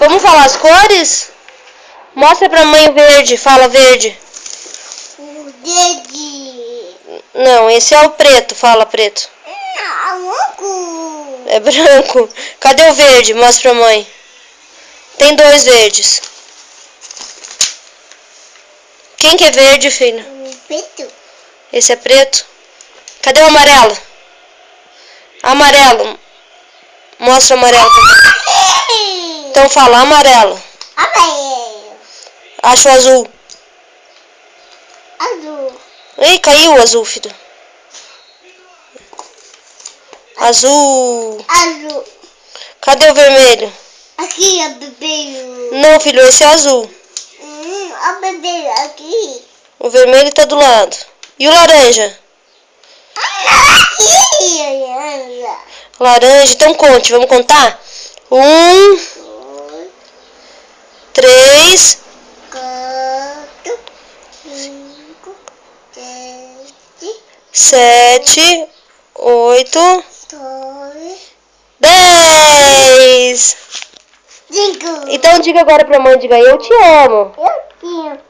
Vamos falar as cores? Mostra pra mãe o verde. Fala verde. O verde. Não, esse é o preto. Fala preto. Branco. É branco. Cadê o verde? Mostra pra mãe. Tem 2 verdes. Quem que é verde, filho? Preto. Esse é preto. Cadê o amarelo? Amarelo. Mostra o amarelo pra mim. Então fala amarelo. Amarelo. Acha o azul. Azul. Ih, caiu o azul, filho. Azul. Azul. Cadê o vermelho? Aqui é o bebê. Não, filho, esse é azul. O bebê aqui. O vermelho tá do lado. E o laranja? Aqui. Laranja, então conte, vamos contar? 1, 3, 4, 5, 6, 7, 8, 2, 10. 5. Então diga agora pra mãe, diga eu te amo. Eu tinha.